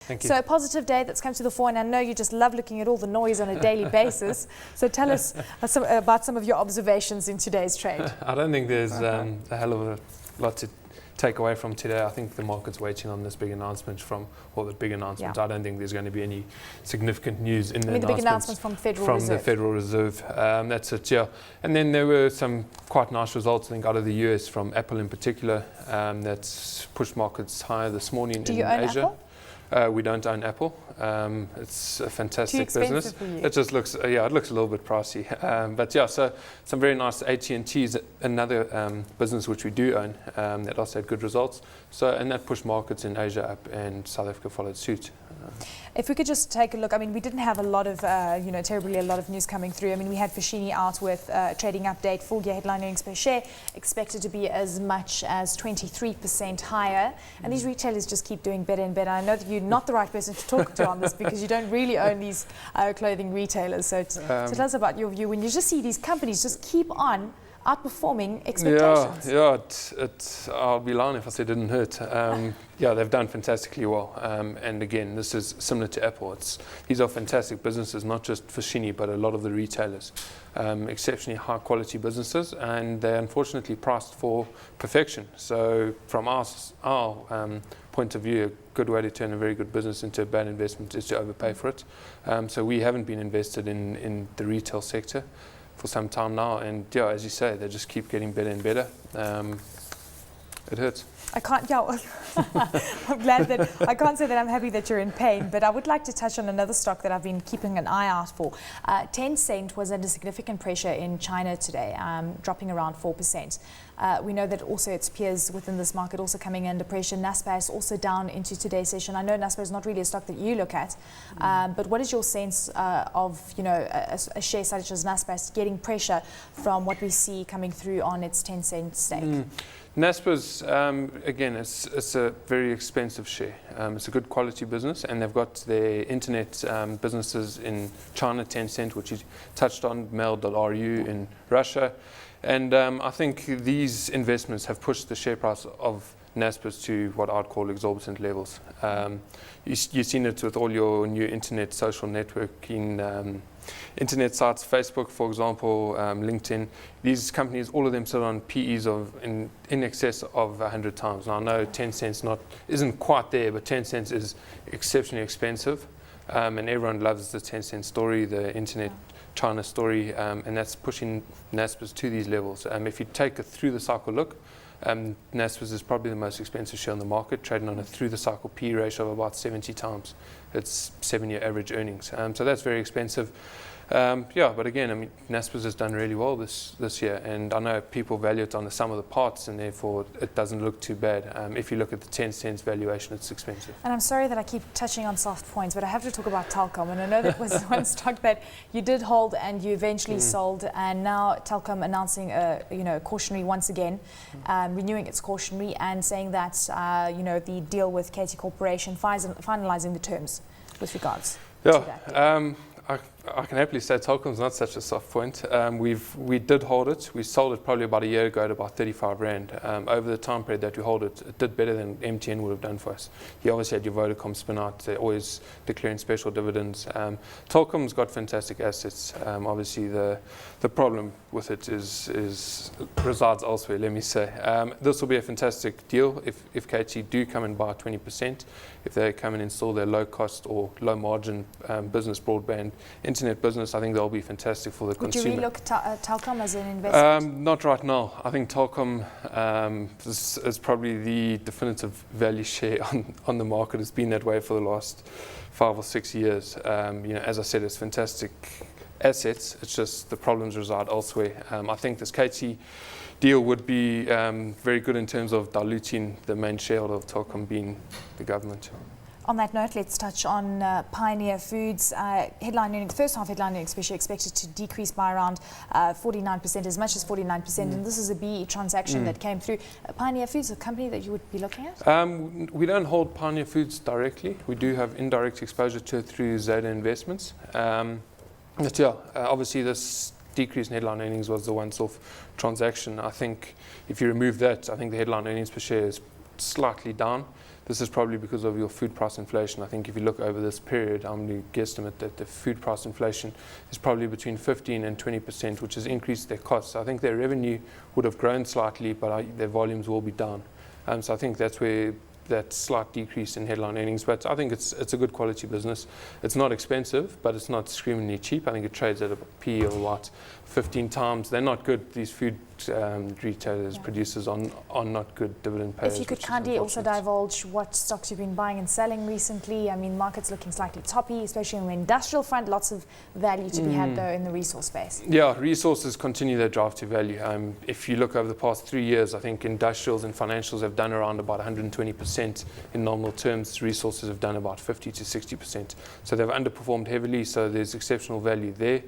Thank you. So a positive day that's come to the fore, and I know you just love looking at all the noise on a daily basis. So tell us about some of your observations in today's trade. I don't think there's a hell of a lot to take away from today. I think the market's waiting on this big announcement I don't think there's going to be any significant news in the big announcements from the Federal Reserve. That's it, yeah. And then there were some quite nice results, I think, out of the US from Apple in particular. That's pushed markets higher this morning in Asia. Do you own Apple? We don't own Apple. It's a fantastic business. For you. It just looks, it looks a little bit pricey. But yeah, so some very nice. AT&T is another business which we do own that also had good results. So, and that pushed markets in Asia up, and South Africa followed suit. If we could just take a look, I mean, we didn't have a lot of, terribly a lot of news coming through. I mean, we had Foschini out with a trading update, full-year headline earnings per share expected to be as much as 23% higher. And these retailers just keep doing better and better. I know that you're not the right person to talk to on this because you don't really own these clothing retailers. So tell us about your view when you just see these companies just keep on outperforming expectations. Yeah, I'll be lying if I said it didn't hurt. They've done fantastically well. And again, this is similar to Apple. These are fantastic businesses, not just Foschini, but a lot of the retailers. Exceptionally high quality businesses, and they're unfortunately priced for perfection. So from our point of view, a good way to turn a very good business into a bad investment is to overpay for it. So we haven't been invested in the retail sector for some time now, and as you say, they just keep getting better and better. It hurts. I'm glad that I can't say that I'm happy that you're in pain, but I would like to touch on another stock that I've been keeping an eye out for. Tencent was under significant pressure in China today, dropping around 4%. We know that also its peers within this market also coming under pressure. Naspers is also down into today's session. I know Naspers is not really a stock that you look at, but what is your sense of a share such as Naspers getting pressure from what we see coming through on its Tencent stake? Naspers, again, it's a very expensive share. It's a good quality business, and they've got their internet businesses in China, Tencent, which you touched on, Mail.ru in Russia. And I think these investments have pushed the share price of Naspers to what I'd call exorbitant levels. You've seen it with all your new internet social networking internet sites, Facebook, for example, LinkedIn. These companies, all of them sit on PEs of in excess of 100 times. Now, I know Tencent isn't quite there, but Tencent is exceptionally expensive, and everyone loves the Tencent story, the internet China story, and that's pushing Naspers to these levels. If you take a through-the-cycle look, Naspers is probably the most expensive share on the market, trading on a through-the-cycle P ratio of about 70 times. It's 7-year average earnings. So that's very expensive. But again, I mean, Naspers has done really well this year, and I know people value it on the sum of the parts, and therefore it doesn't look too bad. If you look at the 10 valuation, it's expensive. And I'm sorry that I keep touching on soft points, but I have to talk about Telkom, and I know that was one stock that you did hold and you eventually sold, and now Telkom announcing a cautionary once again, renewing its cautionary and saying that the deal with KT Corporation finalising the terms with regards to that. I can happily say Telkom's not such a soft point. We did hold it. We sold it probably about a year ago at about 35 Rand. Over the time period that we hold it, it did better than MTN would have done for us. You obviously had your Vodacom spin out. They're always declaring special dividends. Telkom's got fantastic assets. Obviously, the problem with it resides elsewhere, let me say. This will be a fantastic deal if KT do come and buy 20%. If they come and install their low-cost or low-margin business broadband internet business, I think they'll be fantastic for the consumer. Would you relook at Telkom as an investment? Not right now. I think Telkom is probably the definitive value share on the market. It's been that way for the last 5 or 6 years. As I said, it's fantastic assets. It's just the problems reside elsewhere. I think this KT deal would be very good in terms of diluting the main shareholder of Telkom being the government. On that note, let's touch on Pioneer Foods. Headline earnings, first half headline earnings per share expected to decrease by around 49%, as much as 49%. And this is a BE transaction that came through. Pioneer Foods, a company that you would be looking at? We don't hold Pioneer Foods directly. We do have indirect exposure to it through Zeta Investments. Obviously this decrease in headline earnings was the once-off transaction. I think if you remove that, I think the headline earnings per share is slightly down. this is probably because of your food price inflation. I think if you look over this period, I'm going to guesstimate that the food price inflation is probably between 15 and 20%, which has increased their costs. So I think their revenue would have grown slightly, but their volumes will be down. So I think that's where that slight decrease in headline earnings, but I think it's a good quality business. It's not expensive, but it's not screamingly cheap. I think it trades at a PE of what, 15 times. They're not good. These food retailers, producers are not good dividend payers. If you could kindly also divulge what stocks you've been buying and selling recently. I mean, market's looking slightly toppy, especially on the industrial front. Lots of value to be had though in the resource space. Yeah, resources continue their drive to value. If you look over the past 3 years, I think industrials and financials have done around about 120% in nominal terms. Resources have done about 50 to 60%. So they've underperformed heavily, so there's exceptional value there.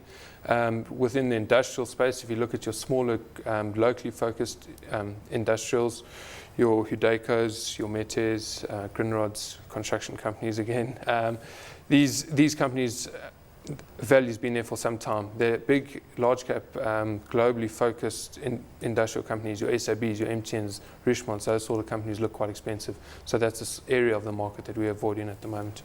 Within the industrial space, if you look at your smaller, locally focused industrials, your Giokos, your Metes, Grindrod's, construction companies again, these companies, value's been there for some time. They're big, large cap, globally focused industrial companies, your SABs, your MTNs, Richemonts, those sort of companies look quite expensive. So that's this area of the market that we're avoiding at the moment.